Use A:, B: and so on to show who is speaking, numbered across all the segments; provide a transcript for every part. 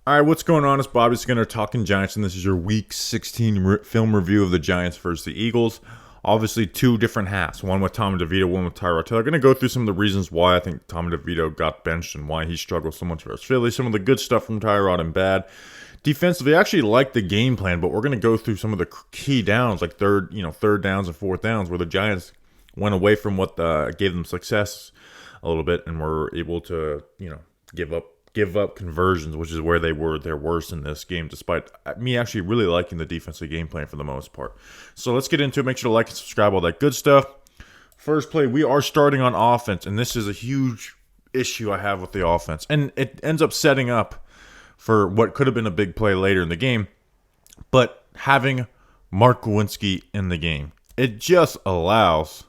A: All right, what's going on? It's Bobby Skinner talking Giants, and this is your Week 16 film review of the Giants versus the Eagles. Obviously, two different halves, one with Tommy DeVito, one with Tyrod Taylor. I'm going to go through some of the reasons why I think Tommy DeVito got benched and why he struggled so much versus Philly, some of the good stuff from Tyrod and bad. Defensively, I actually like the game plan, but we're going to go through some of the key downs, like third downs and fourth downs, where the Giants went away from what gave them success a little bit and were able to, give up conversions, which is where they were their worst in this game, despite me actually really liking the defensive game plan for the most part. So let's get into it. Make sure to like and subscribe, all that good stuff. First play, we are starting on offense, and this is a huge issue I have with the offense. And it ends up setting up for what could have been a big play later in the game, but having Mark Glowinski in the game, it just allows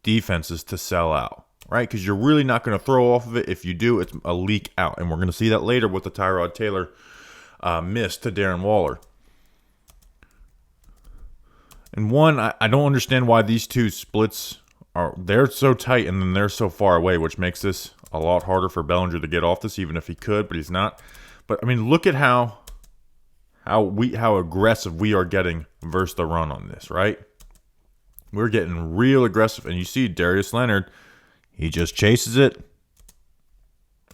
A: defenses to sell out. Right, because you're really not going to throw off of it. If you do, it's a leak out. And we're going to see that later with the Tyrod Taylor miss to Darren Waller. And one, I don't understand why these two splits they're so tight and then they're so far away, which makes this a lot harder for Bellinger to get off this, even if he could, but he's not. But, I mean, look at how aggressive we are getting versus the run on this, right? We're getting real aggressive. And you see Darius Leonard, he just chases it,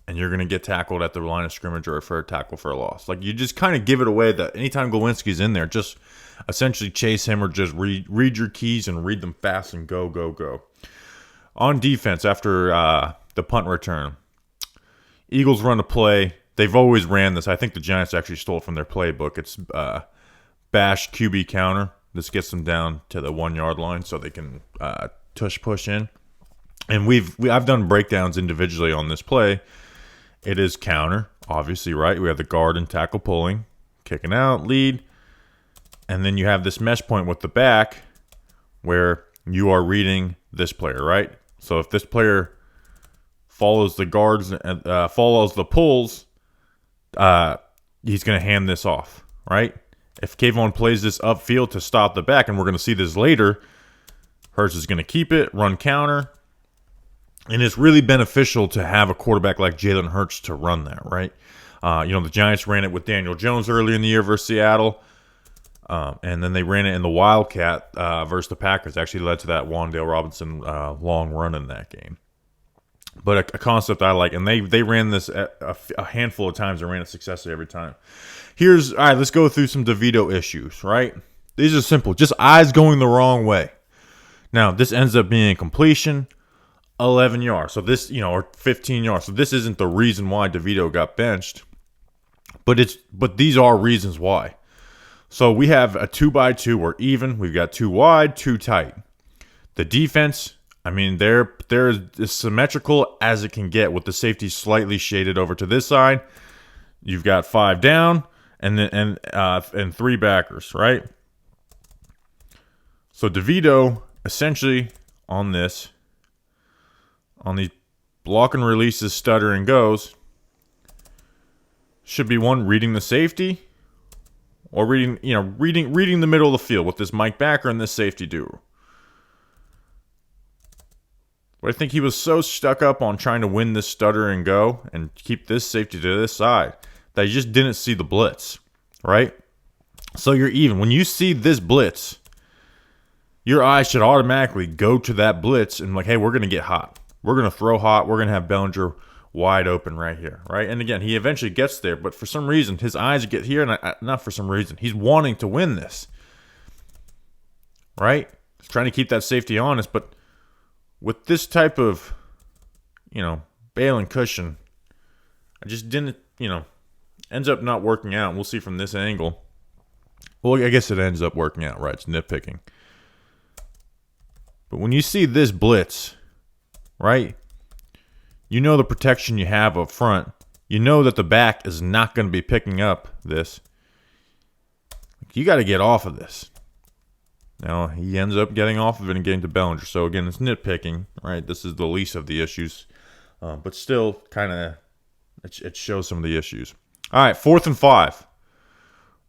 A: and you're going to get tackled at the line of scrimmage or for a tackle for a loss. Like, you just kind of give it away that anytime Glowinski's in there, just essentially chase him or just read your keys and read them fast and go, go, go. On defense, after the punt return, Eagles run a play. They've always ran this. I think the Giants actually stole it from their playbook. It's bash QB counter. This gets them down to the 1 yard line so they can tush push in. And I've done breakdowns individually on this play. It is counter, obviously, right? We have the guard and tackle pulling, kicking out, lead. And then you have this mesh point with the back where you are reading this player, right? So if this player follows the guards and follows the pulls, he's going to hand this off, right? If Kayvon plays this upfield to stop the back, and we're going to see this later, Hurts is going to keep it, run counter. And it's really beneficial to have a quarterback like Jalen Hurts to run that, right? The Giants ran it with Daniel Jones earlier in the year versus Seattle. And then they ran it in the Wildcat versus the Packers. Actually led to that Wan'Dale Robinson long run in that game. But a concept I like. And they ran this a handful of times and ran it successfully every time. All right, let's go through some DeVito issues, right? These are simple. Just eyes going the wrong way. Now, this ends up being a completion. 11 yards. So this, or 15 yards. So this isn't the reason why DeVito got benched. But these are reasons why. So we have a 2x2. We're even. We've got 2 wide, 2 tight. The defense, I mean, they're as symmetrical as it can get with the safety slightly shaded over to this side. You've got 5 down and 3 backers, right? So DeVito essentially on these block and releases, stutter and goes, should be one reading the safety or reading the middle of the field with this Mike backer and this safety duo. But I think he was so stuck up on trying to win this stutter and go and keep this safety to this side that he just didn't see the blitz, right? So you're even. When you see this blitz, your eyes should automatically go to that blitz and like, hey, we're going to get hot. We're going to throw hot. We're going to have Bellinger wide open right here, right? And again, he eventually gets there, but for some reason, his eyes get here, and not for some reason. He's wanting to win this, right? He's trying to keep that safety honest, but with this type of, bail and cushion, I just didn't, ends up not working out. We'll see from this angle. Well, I guess it ends up working out, right? It's nitpicking. But when you see this blitz, right? You know the protection you have up front. You know that the back is not going to be picking up this. You got to get off of this. Now, he ends up getting off of it and getting to Bellinger. So, again, it's nitpicking, right? This is the least of the issues. But still, kind of, it shows some of the issues. All right, 4th and 5.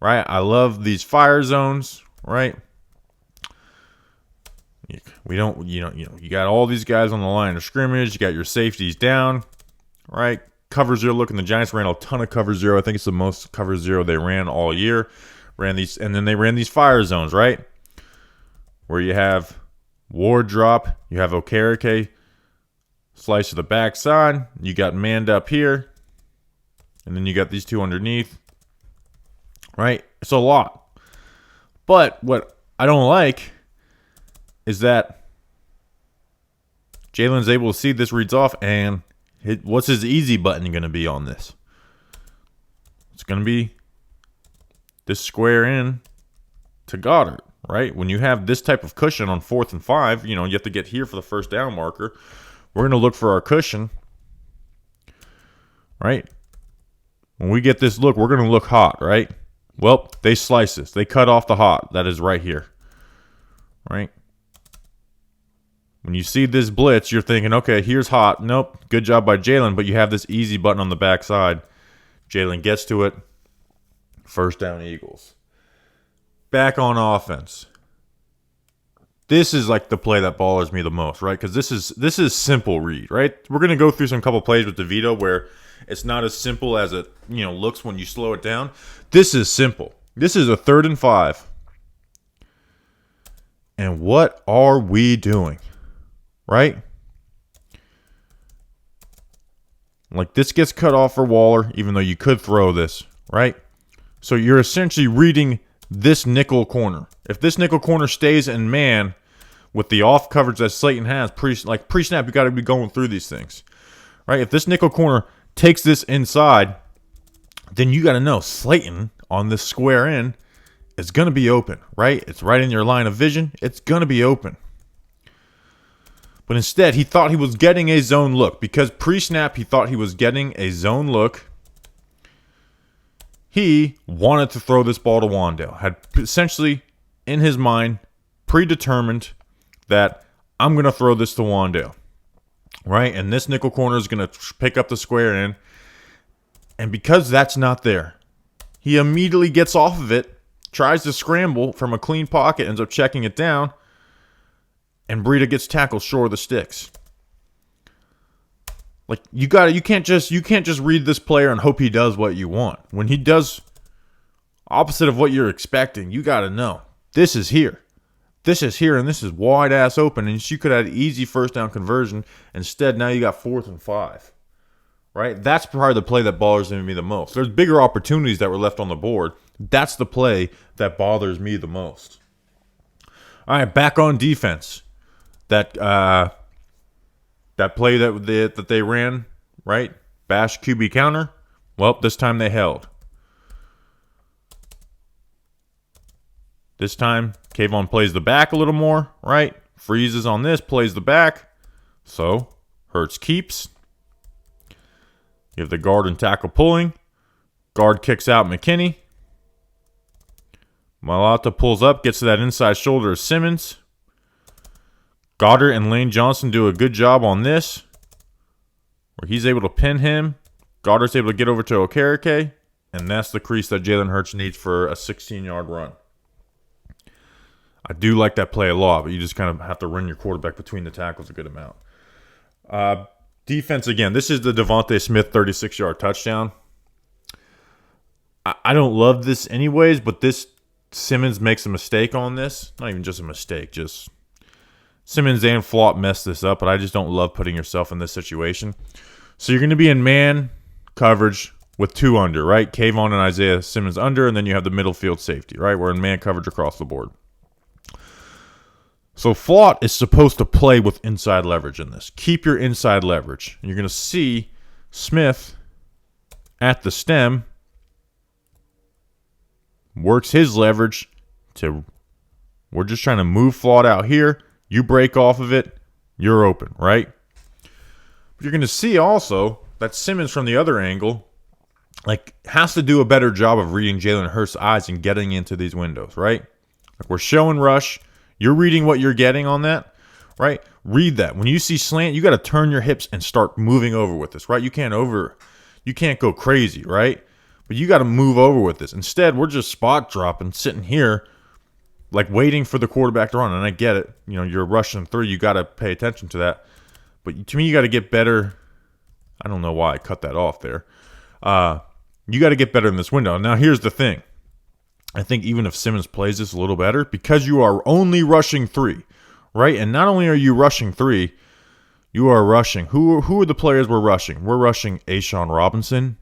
A: Right? I love these fire zones, right? We don't, you got all these guys on the line of scrimmage. You got your safeties down, right? cover zero look, and the Giants ran a ton of cover zero. I think it's the most cover zero they ran all year. Ran these, and then they ran these fire zones, right? Where you have Ward drop, you have Okereke slice to the backside, you got manned up here, and then you got these two underneath, right? It's a lot. But what I don't like is that Jalen's able to see this reads off, and what's his easy button going to be on this? It's going to be this square in to Goddard, right? When you have this type of cushion on 4th and 5, you have to get here for the first down marker. We're going to look for our cushion, right? When we get this look, we're going to look hot, right? Well, they slice this. They cut off the hot. That is right here, right? When you see this blitz, you're thinking, okay, here's hot. Nope, good job by Jalen, but you have this easy button on the backside. Jalen gets to it. First down, Eagles. Back on offense. This is like the play that bothers me the most, right? Because this is simple read, right? We're going to go through some couple plays with DeVito where it's not as simple as it looks when you slow it down. This is simple. This is a 3rd and 5. And what are we doing? Right? Like this gets cut off for Waller, even though you could throw this, right? So you're essentially reading this nickel corner. If this nickel corner stays in man with the off coverage that Slayton has, pre-snap, you got to be going through these things, right? If this nickel corner takes this inside, then you got to know Slayton on this square in is going to be open, right? It's right in your line of vision. It's going to be open. But instead, he thought he was getting a zone look. Because pre-snap, he thought he was getting a zone look. He wanted to throw this ball to Wan'Dale. Had essentially, in his mind, predetermined that I'm going to throw this to Wan'Dale. Right? And this nickel corner is going to pick up the square in. And because that's not there, he immediately gets off of it, tries to scramble from a clean pocket, ends up checking it down. And Breida gets tackled short of the sticks. Like you can't just read this player and hope he does what you want. When he does opposite of what you're expecting, you got to know this is here. This is here, and this is wide ass open, and you could have easy first down conversion. Instead, now you got 4th and 5. Right? That's probably the play that bothers me the most. There's bigger opportunities that were left on the board. That's the play that bothers me the most. All right, back on defense. That play that they ran, right? Bash QB counter. Well, this time they held. This time, Kayvon plays the back a little more, right? Freezes on this, plays the back. So, Hurts keeps. You have the guard and tackle pulling. Guard kicks out McKinney. Mailata pulls up, gets to that inside shoulder of Simmons. Goddard and Lane Johnson do a good job on this, where he's able to pin him. Goddard's able to get over to Okereke, and that's the crease that Jalen Hurts needs for a 16-yard run. I do like that play a lot, but you just kind of have to run your quarterback between the tackles a good amount. Defense, again, this is the Devontae Smith 36-yard touchdown. I don't love this anyways, but this Simmons makes a mistake on this. Not even just a mistake, just Simmons and Flott messed this up, but I just don't love putting yourself in this situation. So you're going to be in man coverage with 2 under, right? Kayvon and Isaiah Simmons under, and then you have the middle field safety, right? We're in man coverage across the board. So Flott is supposed to play with inside leverage in this. Keep your inside leverage. And you're going to see Smith at the stem works his leverage to, we're just trying to move Flott out here. You break off of it, you're open, right? But you're going to see also that Simmons from the other angle has to do a better job of reading Jalen Hurts' eyes and getting into these windows, right? Like we're showing rush. You're reading what you're getting on that, right? Read that. When you see slant, you got to turn your hips and start moving over with this, right? You can't go crazy, right? But you got to move over with this. Instead, we're just spot dropping, sitting here, like waiting for the quarterback to run. And I get it. You're rushing through. You got to pay attention to that. But to me, you got to get better I don't know why I cut that off there. You got to get better in this window. Now, here's the thing. I think even if Simmons plays this a little better, because you are only rushing 3, right? And not only are you rushing 3, you are rushing. Who are the players we're rushing? We're rushing A'Shawn Robinson.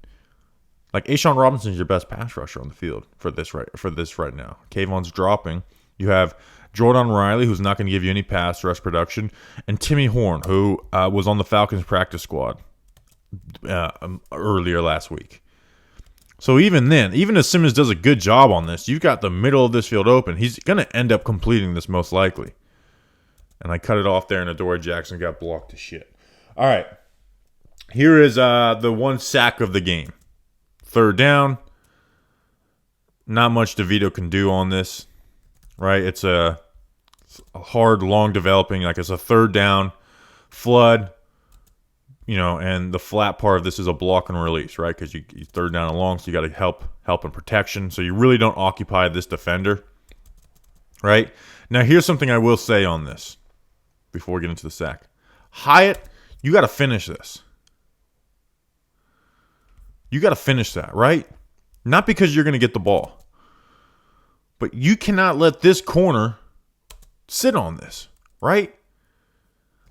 A: Like, A'Shawn Robinson is your best pass rusher on the field for this right now. Kayvon's dropping. You have Jordan Riley, who's not going to give you any pass rush production, and Timmy Horn, who was on the Falcons practice squad earlier last week. So even then, even if Simmons does a good job on this, you've got the middle of this field open. He's going to end up completing this most likely. And I cut it off there, and Adoree Jackson got blocked to shit. All right. Here is the one sack of the game. 3rd down. Not much DeVito can do on this, right? It's a hard, long developing, like it's a 3rd down, flood, and the flat part of this is a block and release, right? Because you 3rd down and long, so you got to help in protection. So you really don't occupy this defender, right? Now, here's something I will say on this before we get into the sack. Hyatt, you got to finish this. You got to finish that, right? Not because you're going to get the ball, but you cannot let this corner sit on this, right?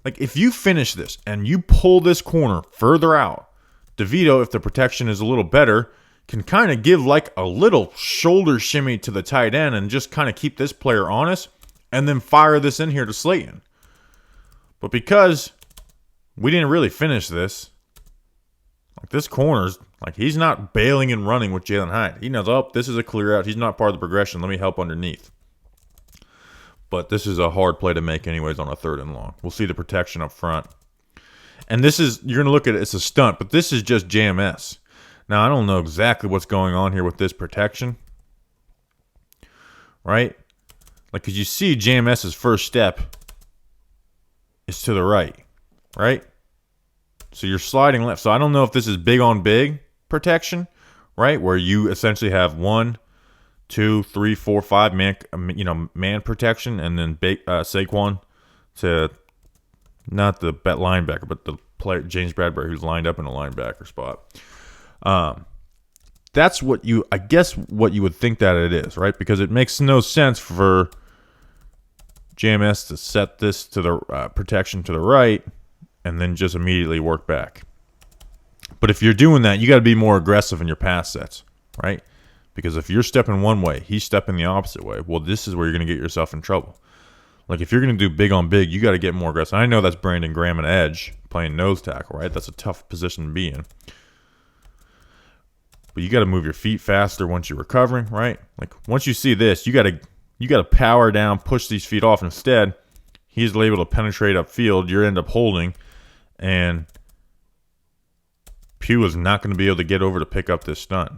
A: Like, if you finish this and you pull this corner further out, DeVito, if the protection is a little better, can kind of give like a little shoulder shimmy to the tight end and just kind of keep this player honest and then fire this in here to Slayton. But because we didn't really finish this, like, this corner's like, he's not bailing and running with Jalin Hyatt. He knows, this is a clear out. He's not part of the progression. Let me help underneath. But this is a hard play to make anyways on a 3rd and long. We'll see the protection up front. And this is, you're going to look at it, it's a stunt, but this is just JMS. Now, I don't know exactly what's going on here with this protection. Right? Like, because you see JMS's first step is to the right. Right? So you're sliding left. So I don't know if this is big on big protection, right? Where you essentially have 1, 2, 3, 4, 5 man protection, and then Saquon to not the linebacker, but the player James Bradbury, who's lined up in a linebacker spot. That's what you would think that it is, right? Because it makes no sense for JMS to set this to the protection to the right and then just immediately work back. But if you're doing that, you got to be more aggressive in your pass sets, right? Because if you're stepping one way, he's stepping the opposite way. Well, this is where you're going to get yourself in trouble. Like, if you're going to do big on big, you got to get more aggressive. I know that's Brandon Graham and edge playing nose tackle, right? That's a tough position to be in. But you got to move your feet faster once you're recovering, right? Like, once you see this, you got to power down, push these feet off. Instead, he's able to penetrate upfield. You end up holding, and Pugh is not going to be able to get over to pick up this stunt,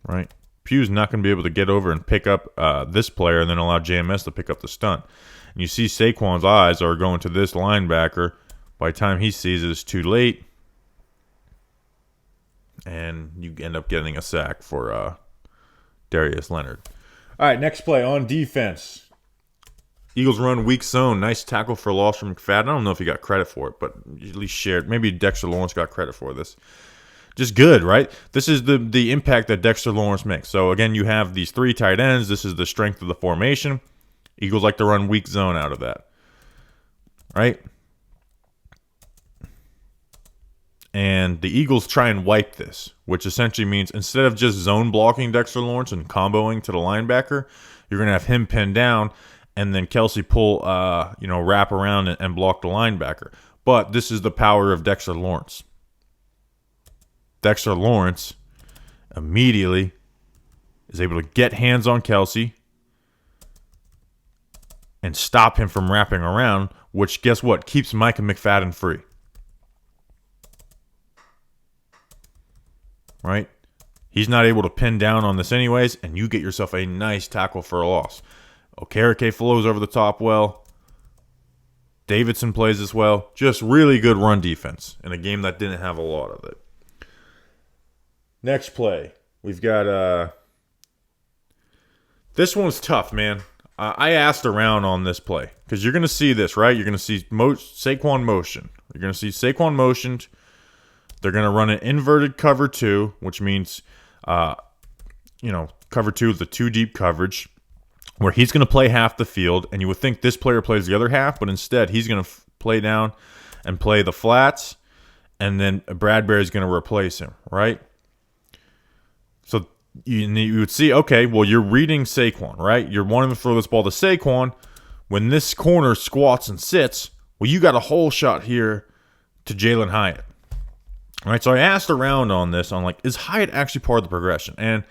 A: right? Pugh's not going to be able to get over and pick up this player and then allow JMS to pick up the stunt. And you see Saquon's eyes are going to this linebacker. By the time he sees it, it's too late. And you end up getting a sack for Darius Leonard. All right, next play on defense. Eagles run weak zone. Nice tackle for loss from McFadden. I don't know if he got credit for it, but at least shared. Maybe Dexter Lawrence got credit for this. Just good, right? This is the impact that Dexter Lawrence makes. So, again, you have these 3 tight ends. This is the strength of the formation. Eagles like to run weak zone out of that, right? And the Eagles try and wipe this, which essentially means instead of just zone blocking Dexter Lawrence and comboing to the linebacker, you're going to have him pinned down and then Kelsey pull, wrap around and block the linebacker. But this is the power of Dexter Lawrence. Dexter Lawrence immediately is able to get hands on Kelsey and stop him from wrapping around, which, guess what, keeps Micah McFadden free. Right? He's not able to pin down on this anyways, and you get yourself a nice tackle for a loss. Okereke flows over the top well. Davidson plays as well. Just really good run defense in a game that didn't have a lot of it. Next play. We've got this one's tough, man. I asked around on this play because you're going to see this, right? You're going to see Saquon motion. You're going to see Saquon motioned. They're going to run an inverted cover 2, which means, cover 2 is the 2 deep coverage, where he's going to play half the field, and you would think this player plays the other half, but instead he's going to play down and play the flats, and then Bradbury's going to replace him, right? So you would see, okay, well, you're reading Saquon, right? You're wanting to throw this ball to Saquon. When this corner squats and sits, well, you got a whole shot here to Jalin Hyatt. All right, so I asked around on this, on like, is Hyatt actually part of the progression? And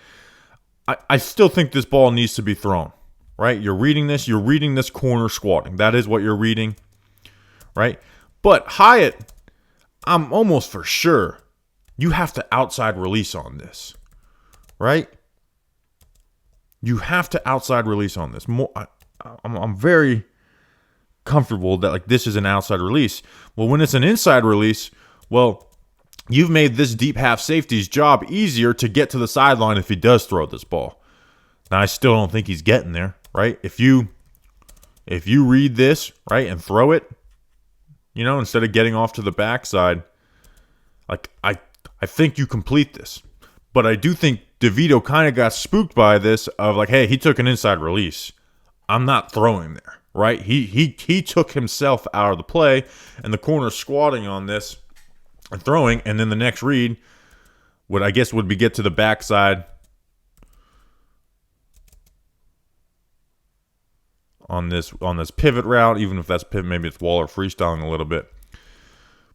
A: I still think this ball needs to be thrown, right? You're reading this corner squatting. That is what you're reading, right? But Hyatt, I'm almost for sure you have to outside release on this, right? You have to outside release on this. I'm very comfortable that like this is an outside release. Well, when it's an inside release, well, you've made this deep half safety's job easier to get to the sideline if he does throw this ball. Now, I still don't think he's getting there, right? If you read this, right, and throw it, instead of getting off to the backside, like I think you complete this. But I do think DeVito kind of got spooked by this of like, hey, he took an inside release. I'm not throwing there, right? He took himself out of the play, and the corner squatting on this and throwing, and then the next read would be get to the backside on this pivot route, even if that's pivot, maybe it's Waller freestyling a little bit.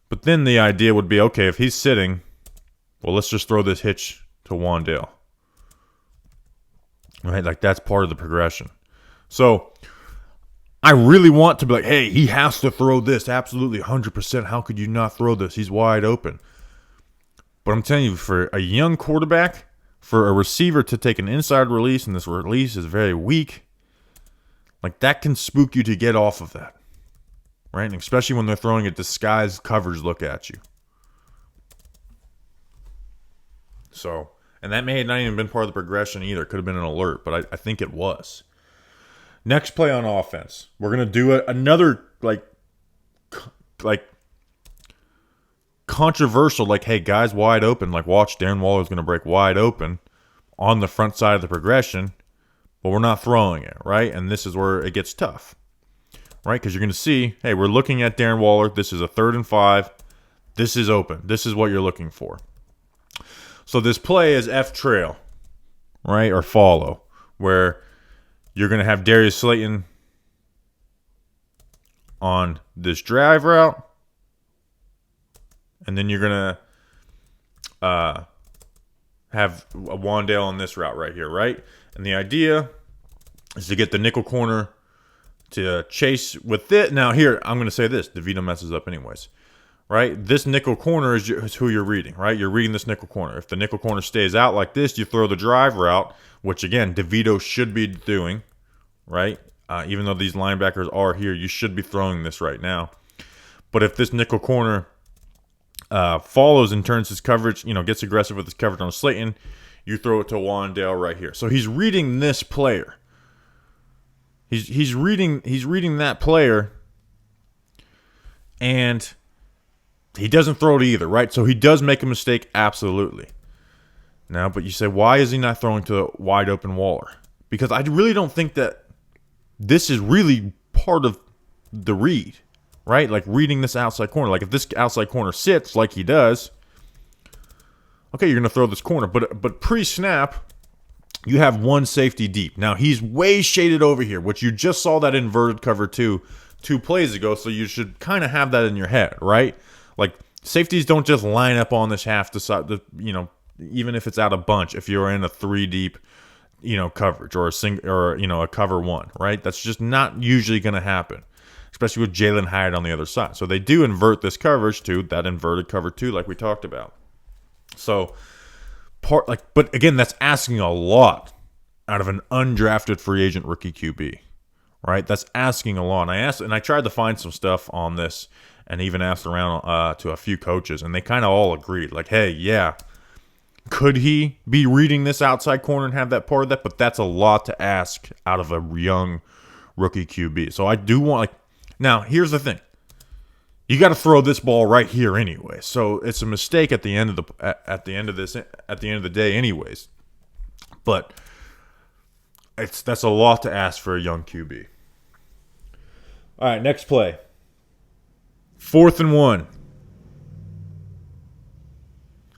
A: But then the idea would be, okay, if he's sitting, well, let's just throw this hitch to Wan'Dale. Right? Like that's part of the progression. So I really want to be like, hey, he has to throw this. Absolutely, 100%. How could you not throw this? He's wide open. But I'm telling you, for a young quarterback, for a receiver to take an inside release, and this release is very weak, like that can spook you to get off of that. Right? And especially when they're throwing a disguised coverage look at you. So, and that may have not even been part of the progression either. It could have been an alert, but I think it was. Next play on offense. We're going to do another, like controversial, like, hey, guys wide open. Like, watch, Darren Waller's going to break wide open on the front side of the progression, but we're not throwing it, right? And this is where it gets tough, right? Because you're going to see, hey, we're looking at Darren Waller. This is a 3rd and 5. This is open. This is what you're looking for. So this play is F trail, right, or follow, where you're going to have Darius Slayton on this drive route, and then you're going to have a Wan'Dale on this route right here, right? And the idea is to get the nickel corner to chase with it. Now here, I'm going to say this. DeVito messes up anyways, right? This nickel corner is who you're reading, right? You're reading this nickel corner. If the nickel corner stays out like this, you throw the drive route, which again, DeVito should be doing, right? Even though these linebackers are here, you should be throwing this right now. But if this nickel corner follows and turns his coverage, gets aggressive with his coverage on Slayton, you throw it to Wan'Dale right here. So he's reading this player. He's reading that player, and he doesn't throw it either, right? So he does make a mistake, absolutely. Now, but you say, why is he not throwing to the wide open Waller? Because I really don't think that this is really part of the read, right? Like reading this outside corner. Like if this outside corner sits like he does, okay, you're going to throw this corner. But pre-snap, you have one safety deep. Now, he's way shaded over here, which you just saw that inverted cover 2 plays ago, so you should kind of have that in your head, right? Like, safeties don't just line up on this half to side, even if it's out a bunch, if you're in a 3 deep, coverage or a cover 1, right? That's just not usually going to happen, especially with Jalin Hyatt on the other side. So they do invert this coverage to that inverted cover 2 like we talked about. So, but again, that's asking a lot out of an undrafted free agent rookie QB, right? That's asking a lot. And I tried to find some stuff on this and even asked around to a few coaches, and they kind of all agreed, like, hey, yeah, could he be reading this outside corner and have that part of that? But that's a lot to ask out of a young rookie QB. So I do want, like, now here's the thing. You got to throw this ball right here anyway. So it's a mistake at the end of the day anyways. But that's a lot to ask for a young QB. All right, next play. 4th and 1.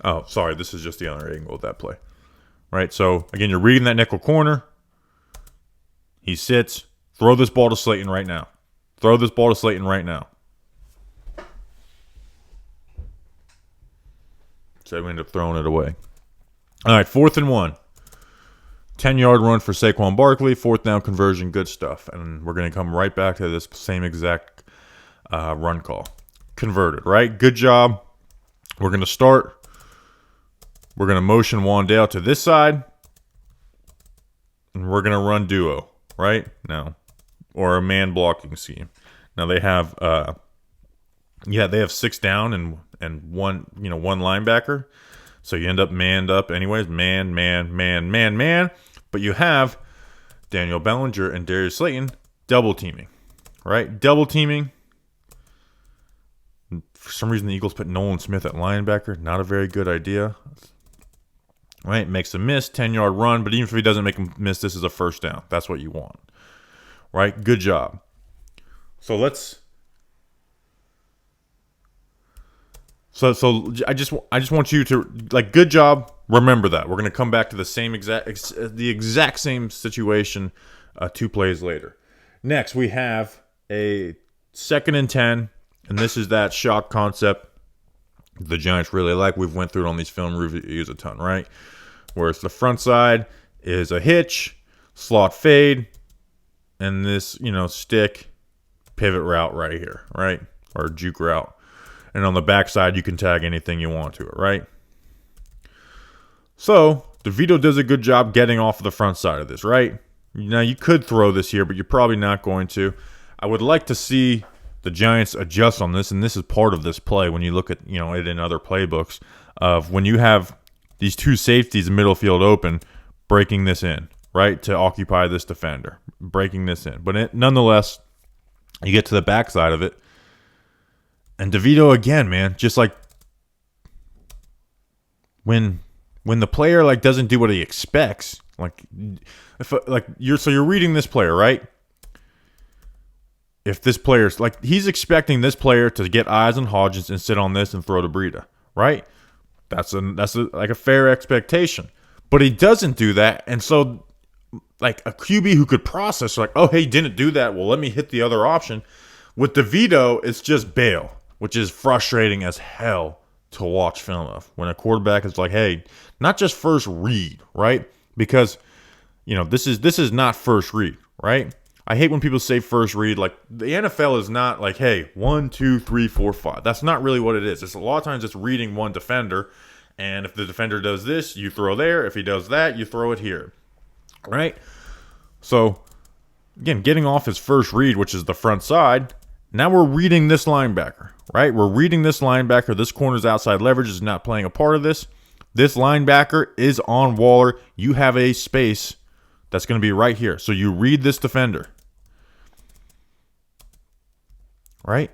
A: Oh, sorry, this is just the other angle of that play. Right? So, again, you're reading that nickel corner. He sits. Throw this ball to Slayton right now. Throw this ball to Slayton right now. So we end up throwing it away. All right, 4th and 1. 10-yard run for Saquon Barkley. 4th down conversion. Good stuff. And we're going to come right back to this same exact run call. Converted, right? Good job. We're going to start. We're going to motion Wan'Dale to this side. And we're going to run duo, right? Now, or a man blocking scheme. Now they have they have 6 down and one linebacker. So you end up manned up anyways. Man. But you have Daniel Bellinger and Darius Slayton double teaming, right? Double teaming. For some reason, the Eagles put Nolan Smith at linebacker. Not a very good idea. Right? Makes a miss, 10-yard run. But even if he doesn't make a miss, this is a first down. That's what you want. Right? Good job. So let's... So I just want you to, like, good job. Remember that. We're going to come back to the exact same situation 2 plays later. Next, we have a 2nd and 10, and this is that shock concept the Giants really like. We've went through it on these film reviews a ton, right? Where it's the front side is a hitch, slot fade, and this, stick pivot route right here, right? Or juke route. And on the backside, you can tag anything you want to it, right? So, DeVito does a good job getting off of the front side of this, right? Now, you could throw this here, but you're probably not going to. I would like to see the Giants adjust on this, and this is part of this play when you look at it in other playbooks, of when you have these 2 safeties middle field open, breaking this in, right, to occupy this defender, breaking this in. But nonetheless, you get to the backside of it, and DeVito again, man, just like when the player doesn't do what he expects, you're reading this player, right? If this player's he's expecting this player to get eyes on Hodgins and sit on this and throw to Breida, right? That's a fair expectation, but he doesn't do that, and so a QB who could process oh, hey, he didn't do that. Well, let me hit the other option. With DeVito, it's just bail, which is frustrating as hell to watch film of when a quarterback is hey, not just first read, right? Because this is not first read, right? I hate when people say first read. The NFL is not hey, 1, 2, 3, 4, 5. That's not really what it is. It's a lot of times it's reading one defender, and if the defender does this, you throw there. If he does that, you throw it here, right? So again, getting off his first read, which is the front side. Now we're reading this linebacker, right? We're reading this linebacker. This corner's outside leverage is not playing a part of this. This linebacker is on Waller. You have a space that's going to be right here. So you read this defender, right?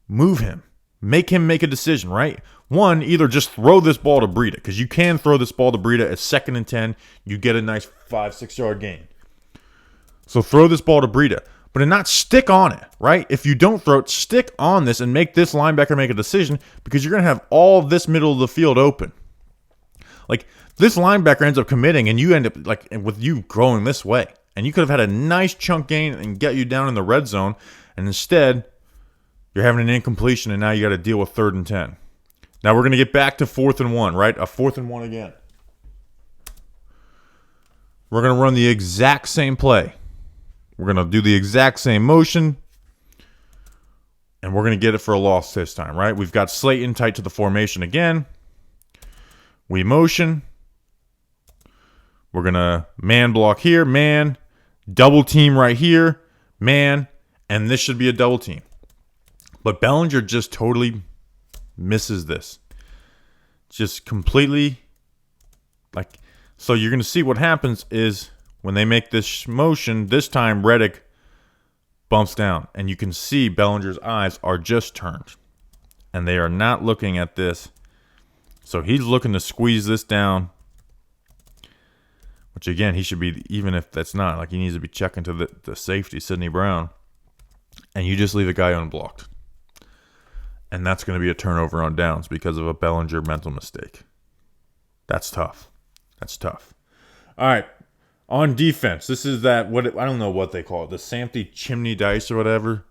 A: Move him. Make him make a decision, right? One, either just throw this ball to Breida, because you can throw this ball to Breida at 2nd and 10. You get a nice 5-6 yard gain. So throw this ball to Breida. But not stick on it, right? If you don't throw it, stick on this and make this linebacker make a decision, because you're going to have all this middle of the field open. This linebacker ends up committing, and you end up with you growing this way. And you could have had a nice chunk gain and get you down in the red zone. And instead, you're having an incompletion, and now you got to deal with 3rd and 10. Now we're going to get back to 4th and 1, right? A 4th and 1 again. We're going to run the exact same play. We're going to do the exact same motion, and we're going to get it for a loss this time, right? We've got Slayton tight to the formation again. We motion. We're going to man block here, man, double team right here, man, and this should be a double team. But Bellinger just totally misses this. Just completely, so you're going to see what happens is when they make this motion, this time Reddick bumps down. And you can see Bellinger's eyes are just turned. And they are not looking at this. So he's looking to squeeze this down. Which, again, he should be, even if that's not, like he needs to be checking to the safety, Sidney Brown. And you just leave the guy unblocked. And that's going to be a turnover on downs because of a Bellinger mental mistake. That's tough. That's tough. All right. On defense, this is that, I don't know what they call it, the Samthy Chimney Dice or whatever.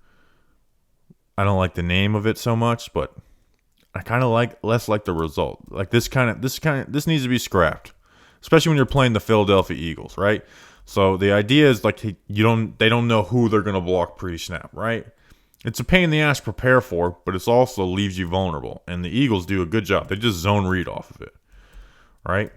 A: I don't like the name of it so much, but I kind of less like the result. Like this needs to be scrapped, especially when you're playing the Philadelphia Eagles, right? So the idea is like they don't know who they're gonna block pre-snap, right? It's a pain in the ass to prepare for, but it also leaves you vulnerable. And the Eagles do a good job. They just zone read off of it, right?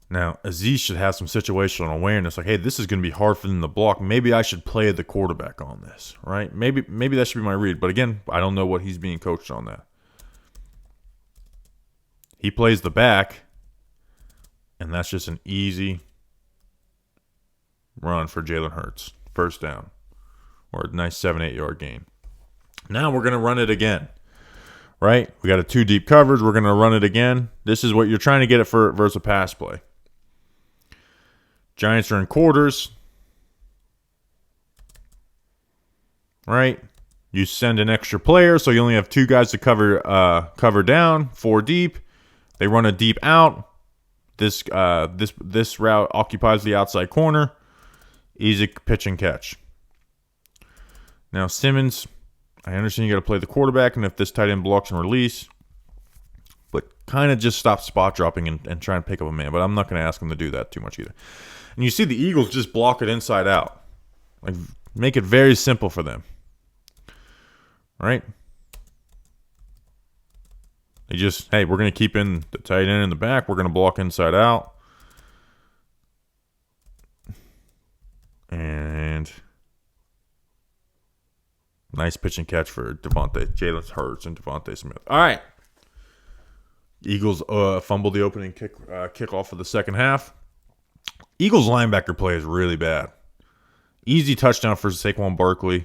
A: Now, Azeez should have some situational awareness. Like, hey, this is going to be hard for them to block. Maybe I should play the quarterback on this, right? Maybe that should be my read. But again, I don't know what he's being coached on that. He plays the back, and that's just an easy run for Jalen Hurts. First down. Or a nice 7-8 yard gain. Now we're going to run it again, right? We got a 2 deep coverage. We're going to run it again. This is what you're trying to get it for versus a pass play. Giants are in quarters, right? You send an extra player, so you only have 2 guys to cover down, 4 deep. They run a deep out. This route occupies the outside corner. Easy pitch and catch. Now Simmons, I understand you got to play the quarterback, and if this tight end blocks and release, but kind of just stop spot dropping and try and pick up a man. But I'm not going to ask him to do that too much either. And you see the Eagles just block it inside out. Like, make it very simple for them. Right? They just, hey, we're going to keep in the tight end in the back. We're going to block inside out. And nice pitch and catch for Jalen Hurts and Devontae Smith. All right. Eagles fumbled the opening kickoff for the second half. Eagles linebacker play is really bad. Easy touchdown for Saquon Barkley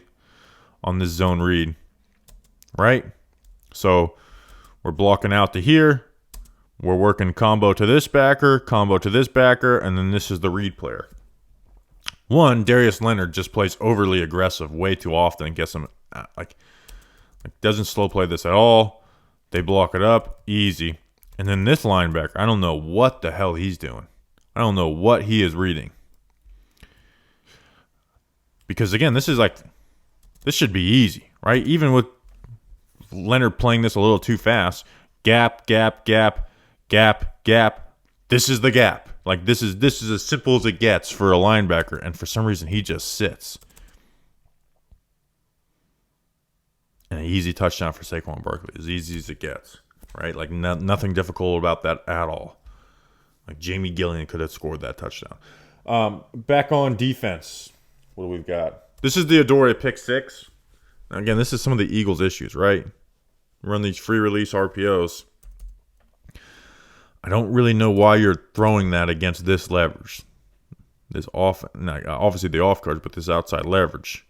A: on this zone read. Right? So we're blocking out to here. We're working combo to this backer, and then this is the read player. One, Darius Leonard just plays overly aggressive way too often and gets him like doesn't slow play this at all. They block it up easy. And then this linebacker, I don't know what the hell he's doing. I don't know what he is reading. Because again, this should be easy, right? Even with Leonard playing this a little too fast, gap, gap, gap, gap, gap. This is the gap. Like this is as simple as it gets for a linebacker, and for some reason he just sits. And an easy touchdown for Saquon Barkley, as easy as it gets, right? Like nothing difficult about that at all. Like Jamie Gillian could have scored that touchdown. Back on defense, what do we got? This is the Adoree pick 6. Now again, this is some of the Eagles' issues, right? Run these free release RPOs. I don't really know why you're throwing that against this leverage. Obviously the off coverage, but this outside leverage.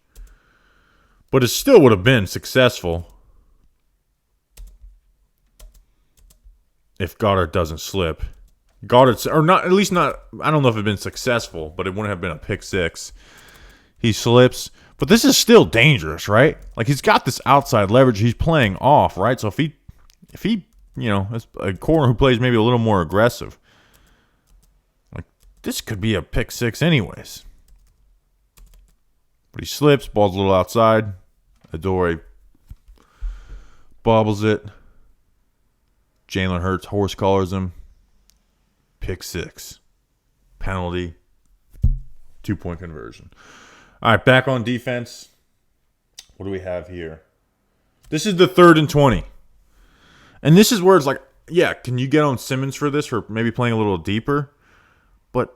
A: But it still would have been successful if Goddard doesn't slip. Goddard's, or not, at least not, I don't know if it had been successful, but it wouldn't have been a pick 6. He slips. But this is still dangerous, right? Like, he's got this outside leverage he's playing off, right? So if he is a corner who plays maybe a little more aggressive, like, this could be a pick 6 anyways. But he slips, ball's a little outside. Adoree bobbles it. Jalen Hurts horse collars him. Pick 6. Penalty. 2-point conversion. All right, back on defense. What do we have here? This is the 3rd and 20. And this is where it's like, yeah, can you get on Simmons for this, for maybe playing a little deeper? But,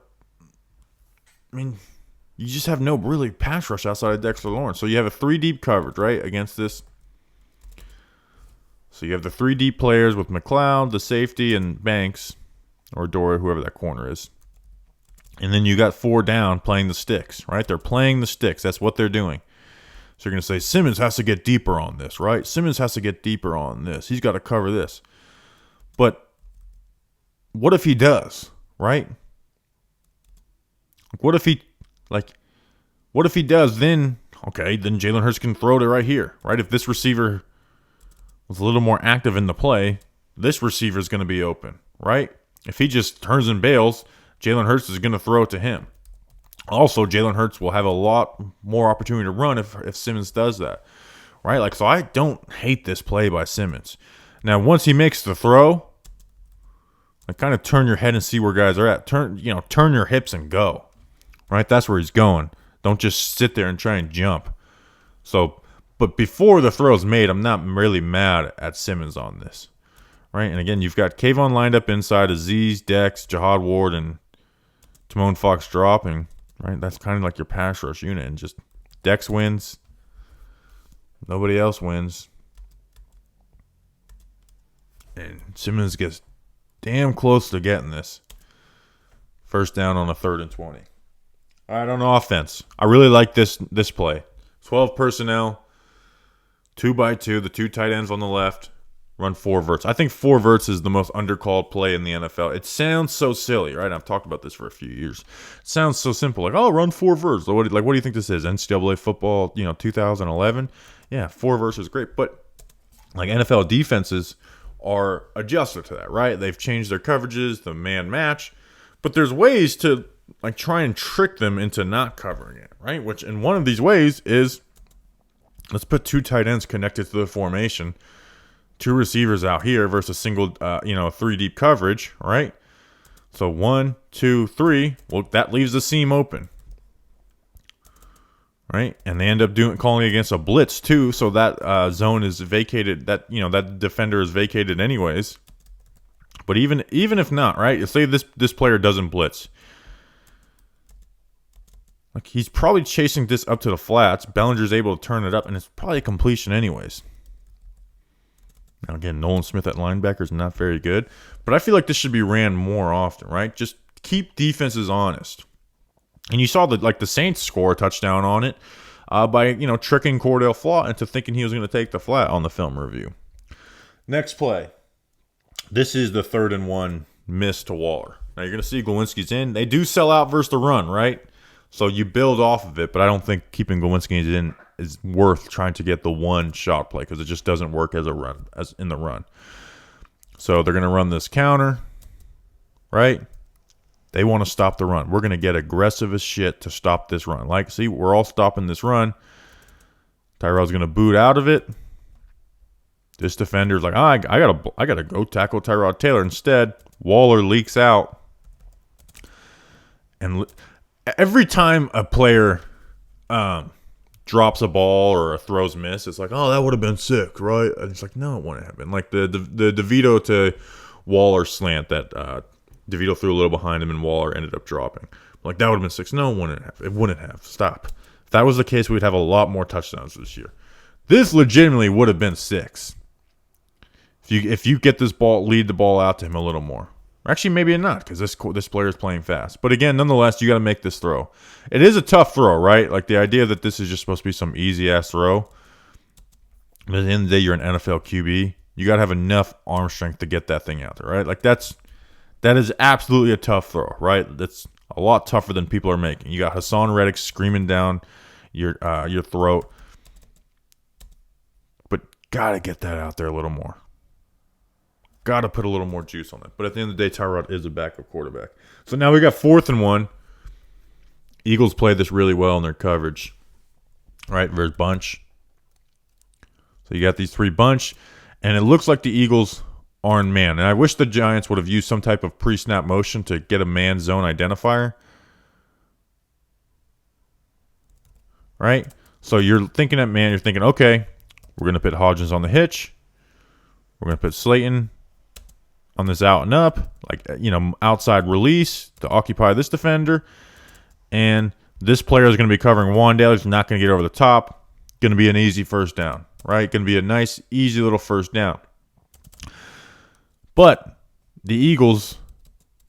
A: I mean, you just have no really pass rush outside of Dexter Lawrence. So you have a 3 deep coverage, right, against this. So you have the 3 deep players with McLeod, the safety, and Banks, or Dora, whoever that corner is. And then you got 4 down playing the sticks, right? They're playing the sticks. That's what they're doing. So you're going to say, Simmons has to get deeper on this, right? Simmons has to get deeper on this. He's got to cover this. But what if he does, right? What if he does, then Jalen Hurts can throw it right here, right? If this receiver was a little more active in the play, this receiver is going to be open, right? If he just turns and bails, Jalen Hurts is going to throw it to him. Also, Jalen Hurts will have a lot more opportunity to run if Simmons does that, right? Like, so I don't hate this play by Simmons. Now, once he makes the throw, like, kind of turn your head and see where guys are at. Turn your hips and go, right? That's where he's going. Don't just sit there and try and jump. So, but before the throw's made, I'm not really mad at Simmons on this, right? And again, you've got Kayvon lined up inside, Azeez, Dex, Jihad Ward, and Timon Fox dropping, right? That's kind of like your pass rush unit. And just Dex wins. Nobody else wins. And Simmons gets damn close to getting this. First down on a 3rd and 20. All right, on offense, I really like this play. 12 personnel, 2x2, the 2 tight ends on the left, run 4 verts. I think 4 verts is the most undercalled play in the NFL. It sounds so silly, right? I've talked about this for a few years. It sounds so simple, like, oh, run 4 verts. What do you think this is? NCAA football, 2011? Yeah, 4 verts is great, but like NFL defenses are adjusted to that, right? They've changed their coverages, the man match, but there's ways to like try and trick them into not covering it, right? And one of these ways is, let's put 2 tight ends connected to the formation, 2 receivers out here versus single, 3 deep coverage, right? So 1, 2, 3. Well, that leaves the seam open, right? And they end up calling against a blitz too, so that zone is vacated. That defender is vacated anyways. But even if not, right? Say this player doesn't blitz. Like, he's probably chasing this up to the flats. Bellinger's able to turn it up, and it's probably a completion anyways. Now, again, Nolan Smith at linebacker is not very good. But I feel like this should be ran more often, right? Just keep defenses honest. And you saw the Saints score a touchdown on it by, tricking Cordell Flott into thinking he was going to take the flat on the film review. Next play. This is the 3rd and 1 miss to Waller. Now, you're going to see Glowinski's in. They do sell out versus the run, right? So you build off of it, but I don't think keeping Glowinski in is worth trying to get the 1 shot play because it just doesn't work as in the run. So they're going to run this counter, right? They want to stop the run. We're going to get aggressive as shit to stop this run. Like, see, we're all stopping this run. Tyrod's going to boot out of it. This defender's like, I gotta go tackle Tyrod Taylor. Instead, Waller leaks out. And every time a player drops a ball or a throws miss, it's like, oh, that would have been sick, right? And it's like, no, it wouldn't have been. Like the DeVito to Waller slant that DeVito threw a little behind him and Waller ended up dropping. Like, that would have been 6. No, it wouldn't have. It wouldn't have. Stop. If that was the case, we'd have a lot more touchdowns this year. This legitimately would have been 6. If you get this ball, lead the ball out to him a little more. Or actually, maybe not, because this player is playing fast. But again, nonetheless, you got to make this throw. It is a tough throw, right? Like, the idea that this is just supposed to be some easy-ass throw. But at the end of the day, you're an NFL QB. You got to have enough arm strength to get that thing out there, right? Like, that is absolutely a tough throw, right? That's a lot tougher than people are making. You got Hassan Reddick screaming down your throat. But got to get that out there a little more. Got to put a little more juice on it. But at the end of the day, Tyrod is a backup quarterback. So now we got 4th and 1. Eagles played this really well in their coverage. Right, versus bunch. So you got these 3 bunch. And it looks like the Eagles are in man. And I wish the Giants would have used some type of pre-snap motion to get a man zone identifier. Right? So you're thinking at man, you're thinking, okay, we're going to put Hodgins on the hitch. We're going to put Slayton on this out and up, like, outside release to occupy this defender. And this player is going to be covering Wandale. He's not going to get over the top. Going to be an easy first down, right? Going to be a nice, easy little first down. But the Eagles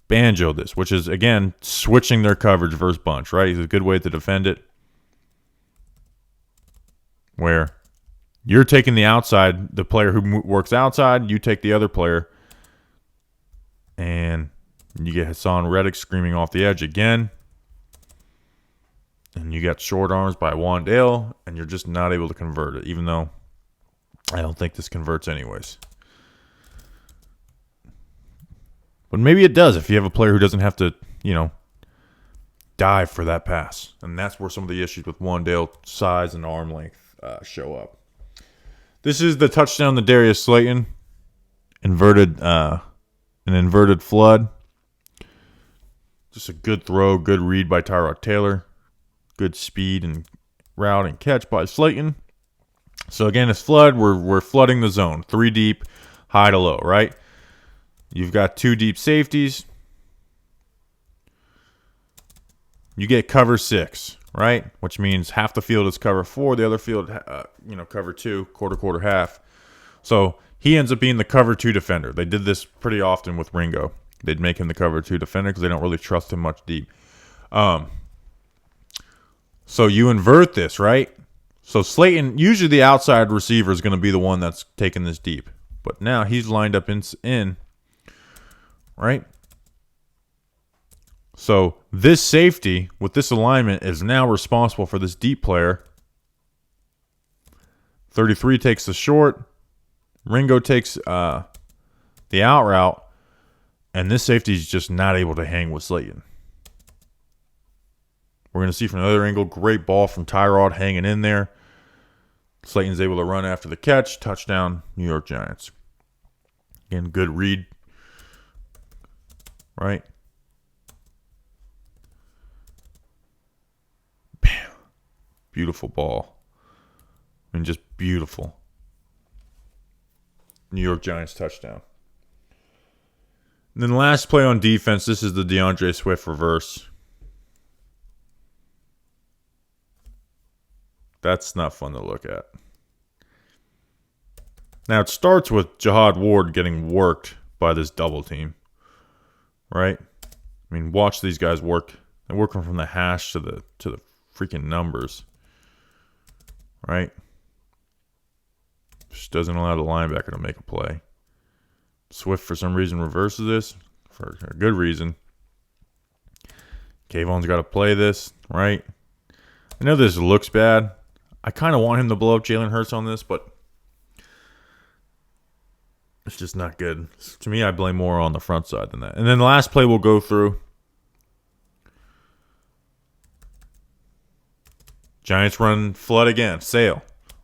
A: banjo this, which is, again, switching their coverage versus bunch, right? It's a good way to defend it. Where you're taking the outside, the player who works outside, you take the other player. And you get Hassan Reddick screaming off the edge again. And you got short arms by Wan'Dale, and you're just not able to convert it, even though I don't think this converts anyways. But maybe it does if you have a player who doesn't have to, dive for that pass. And that's where some of the issues with Wan'Dale size and arm length show up. This is the touchdown to Darius Slayton. An inverted flood. Just a good throw, good read by Tyrod Taylor. Good speed and route and catch by Slayton. So again, it's flood. We're flooding the zone. 3 deep, high to low, right? You've got 2 deep safeties. You get cover 6, right? Which means half the field is cover 4, the other field, cover 2, quarter, half. So he ends up being the cover 2 defender. They did this pretty often with Ringo. They'd make him the cover 2 defender because they don't really trust him much deep. So you invert this, right? So Slayton, usually the outside receiver is going to be the one that's taking this deep. But now he's lined up in, right? So this safety with this alignment is now responsible for this deep player. 33 takes the short. Ringo takes the out route. And this safety is just not able to hang with Slayton. We're going to see from another angle, great ball from Tyrod hanging in there. Slayton's able to run after the catch. Touchdown, New York Giants. Again, good read. Right? Bam. Beautiful ball. I mean, just beautiful. New York Giants touchdown. And then the last play on defense, this is the DeAndre Swift reverse. That's not fun to look at. Now, it starts with Jihad Ward getting worked by this double team. Right? I mean, watch these guys work. They're working from the hash to the freaking numbers. Right? Just doesn't allow the linebacker to make a play. Swift, for some reason, reverses this. For a good reason. Kayvon's got to play this, right? I know this looks bad. I kind of want him to blow up Jalen Hurts on this, but it's just not good. To me, I blame more on the front side than that. And then the last play we'll go through. Giants run flood again. Sail,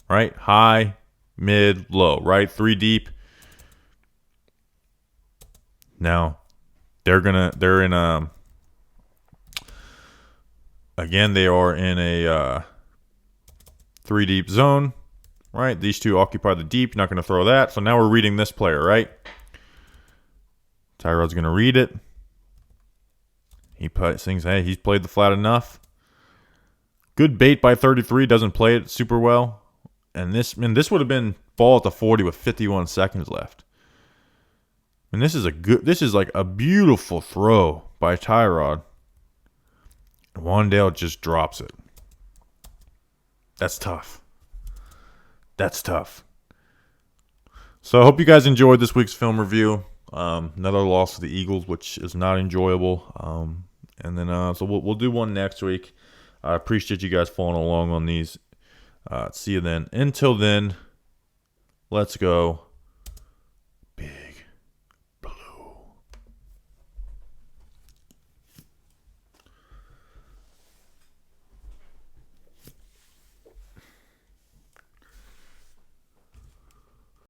A: right? High, mid, low, right? 3 deep. Now, they are in a 3 deep zone, right? These two occupy the deep. Not going to throw that. So now we're reading this player, right? Tyrod's going to read it. He thinks, hey, he's played the flat enough. Good bait by 33. Doesn't play it super well. And this would have been ball at the 40 with 51 seconds left. And this is like a beautiful throw by Tyrod. And Wan'Dale just drops it. That's tough. So I hope you guys enjoyed this week's film review. Another loss to the Eagles, which is not enjoyable. And then so we'll do one next week. I appreciate you guys following along on these. See you then. Until then, let's go